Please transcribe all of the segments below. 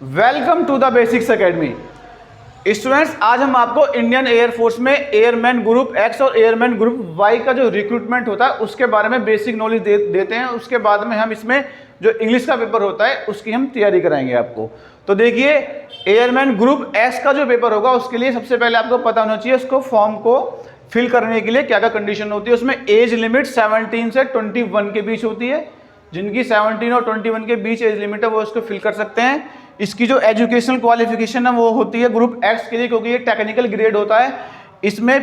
Welcome to the basics academy. Students, आज हम आपको इंडियन एयरफोर्स में एयरमैन ग्रुप एक्स और एयरमैन ग्रुप वाई का जो रिक्रूटमेंट होता है उसके बारे में बेसिक नॉलेज देते हैं। उसके बाद में हम इसमें जो इंग्लिश का पेपर होता है उसकी हम तैयारी कराएंगे आपको। तो देखिए, एयरमैन ग्रुप एक्स का जो पेपर होगा उसके लिए सबसे पहले आपको पता होना चाहिए उसको फॉर्म को फिल करने के लिए क्या क्या कंडीशन होती है। उसमें एज लिमिट 17 से 21 के बीच होती है। जिनकी 17 और 21 के बीच एज लिमिट है वो उसको फिल कर सकते हैं। इसकी जो एजुकेशनल क्वालिफिकेशन है वो होती है ग्रुप एक्स के लिए, क्योंकि ये टेक्निकल ग्रेड होता है। इसमें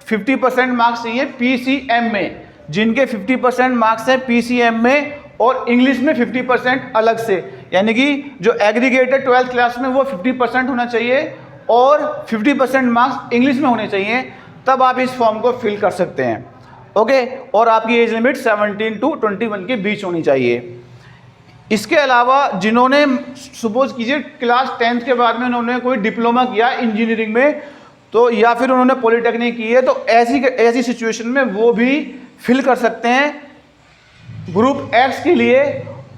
50% मार्क्स चाहिए पीसीएम में। जिनके 50% मार्क्स हैं पीसीएम में और इंग्लिश में 50% अलग से, यानी कि जो एग्रीगेटेड 12th क्लास में वो 50% होना चाहिए और 50% मार्क्स इंग्लिश में होने चाहिए, तब आप इस फॉर्म को फिल कर सकते हैं। ओके, और आपकी एज लिमिट 17 to 21 के बीच होनी चाहिए। इसके अलावा जिन्होंने सपोज कीजिए क्लास 10th के बाद में उन्होंने कोई डिप्लोमा किया इंजीनियरिंग में, तो या फिर उन्होंने पॉलिटेक्निक की है, तो ऐसी सिचुएशन में वो भी फिल कर सकते हैं ग्रुप एक्स के लिए,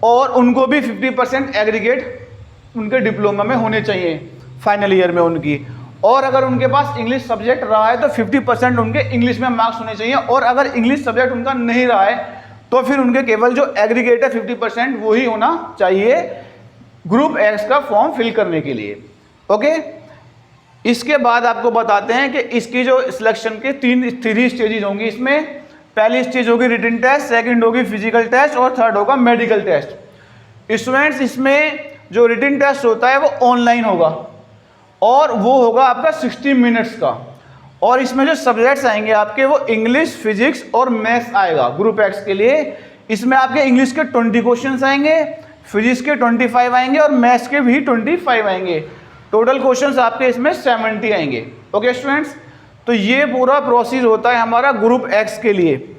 और उनको भी 50% एग्रीगेट उनके डिप्लोमा में होने चाहिए फाइनल ईयर में उनकी। और अगर उनके पास इंग्लिश सब्जेक्ट रहा है तो 50% उनके इंग्लिश में मार्क्स होने चाहिए, और अगर इंग्लिश सब्जेक्ट उनका नहीं रहा है तो फिर उनके केवल जो एग्रीगेट है 50% वो ही होना चाहिए ग्रुप एक्स का फॉर्म फिल करने के लिए। ओके, इसके बाद आपको बताते हैं कि इसकी जो सिलेक्शन के थ्री स्टेजेस होंगी। इसमें पहली स्टेज होगी रिटन टेस्ट, सेकंड होगी फिजिकल टेस्ट और थर्ड होगा मेडिकल टेस्ट। स्टूडेंट्स, इसमें जो रिटन टेस्ट होता है वो ऑनलाइन होगा और वो होगा आपका 60 मिनट्स का, और इसमें जो सब्जेक्ट्स आएंगे आपके वो इंग्लिश, फिजिक्स और मैथ्स आएगा ग्रुप एक्स के लिए। इसमें आपके इंग्लिश के 20 क्वेश्चंस आएंगे, फिजिक्स के 25 आएंगे और मैथ्स के भी 25 आएंगे। टोटल क्वेश्चंस आपके इसमें 70 आएंगे। ओके स्टूडेंट्स, तो ये पूरा प्रोसेस होता है हमारा ग्रुप एक्स के लिए।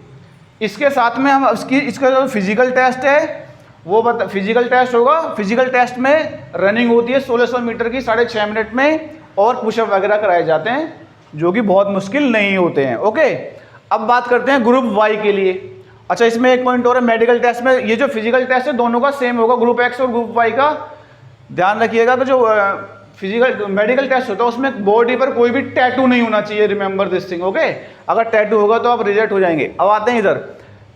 इसके साथ में हम इसका जो फिजिकल टेस्ट है वो फिजिकल टेस्ट होगा। फिजिकल टेस्ट में रनिंग होती है 1600 मीटर की 6.5 मिनट में, और पुशअप वगैरह कराए जाते हैं जो कि बहुत मुश्किल नहीं होते हैं। ओके, अब बात करते हैं ग्रुप वाई के लिए। अच्छा, इसमें एक पॉइंट और है, मेडिकल टेस्ट में ये जो फिजिकल टेस्ट है दोनों का सेम होगा, ग्रुप एक्स और ग्रुप वाई का। ध्यान रखिएगा कि जो मेडिकल टेस्ट होता है उसमें बॉडी पर कोई भी टैटू नहीं होना चाहिए। Remember this thing. ओके, अगर टैटू होगा तो आप रिजेक्ट हो जाएंगे। अब आते हैं इधर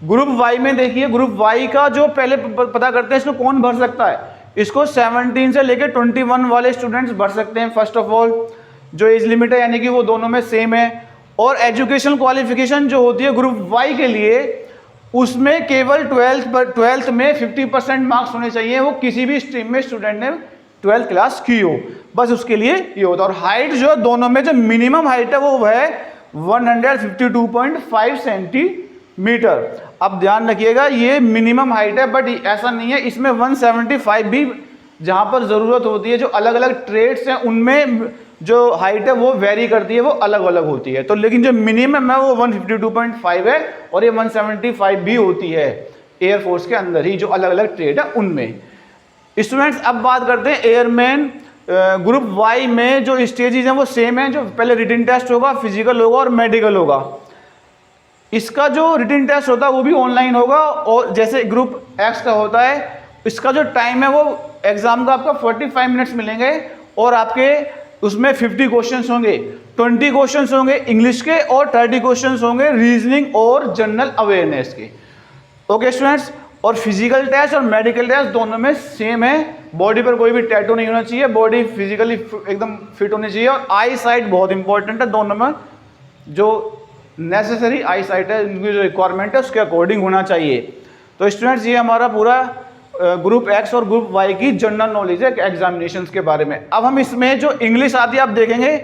ग्रुप वाई में। देखिए, ग्रुप वाई का जो पहले पता करते हैं इसको कौन भर सकता है। इसको 17 से लेकर 21 वाले स्टूडेंट्स भर सकते हैं। फर्स्ट ऑफ ऑल जो एज लिमिट है यानी कि वो दोनों में सेम है, और एजुकेशनल क्वालिफिकेशन जो होती है ग्रुप वाई के लिए उसमें केवल 12th में 50% मार्क्स होने चाहिए। वो किसी भी स्ट्रीम में स्टूडेंट ने 12th क्लास की हो, बस उसके लिए ये होता है। और हाइट जो दोनों में जो मिनिमम हाइट है वो है 152.5 सेंटीमीटर। अब ध्यान रखिएगा ये मिनिमम हाइट है, बट ऐसा नहीं है, इसमें 175 भी जहां पर जरूरत होती है। जो अलग अलग ट्रेड्स हैं उनमें जो हाइट है वो वेरी करती है, वो अलग अलग होती है। तो लेकिन जो मिनिमम है वो 152.5 है, और ये 175 भी होती है एयरफोर्स के अंदर ही जो अलग अलग ट्रेड है उनमें। स्टूडेंट्स, अब बात करते हैं एयरमैन ग्रुप वाई में जो स्टेजेस हैं वो सेम है। जो पहले रिटन टेस्ट होगा, फिजिकल होगा और मेडिकल होगा। इसका जो रिटन टेस्ट होता है वो भी ऑनलाइन होगा, और जैसे ग्रुप एक्स का होता है इसका जो टाइम है वो एग्जाम का आपका 45 मिनट्स मिलेंगे, और आपके उसमें 50 क्वेश्चंस होंगे। 20 क्वेश्चंस होंगे इंग्लिश के और 30 क्वेश्चंस होंगे रीजनिंग और जनरल अवेयरनेस के। ओके स्टूडेंट्स, और फिजिकल टेस्ट और मेडिकल टेस्ट दोनों में सेम है। बॉडी पर कोई भी टैटू नहीं होना चाहिए, बॉडी फिजिकली एकदम फिट होनी चाहिए, और आई साइट बहुत इंपॉर्टेंट है। दोनों में जो नेसेसरी आई साइट है, इनकी जो रिक्वायरमेंट है उसके अकॉर्डिंग होना चाहिए। तो स्टूडेंट्स, ये हमारा पूरा ग्रुप एक्स और ग्रुप वाई की जनरल नॉलेज है एग्जामिनेशंस के बारे में। अब हम इसमें जो इंग्लिश आती है आप देखेंगे,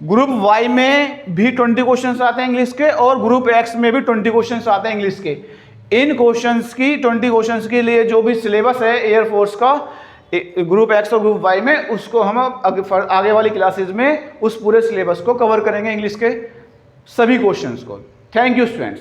ग्रुप वाई में भी 20 क्वेश्चंस आते हैं इंग्लिश के, और ग्रुप एक्स में भी 20 क्वेश्चंस आते हैं इंग्लिश के। इन क्वेश्चंस की 20 क्वेश्चंस के लिए जो भी सिलेबस है एयरफोर्स का ग्रुप एक्स और ग्रुप वाई में, उसको हम आगे वाली क्लासेज में उस पूरे सिलेबस को कवर करेंगे, इंग्लिश के सभी क्वेश्चंस को। Thank you students.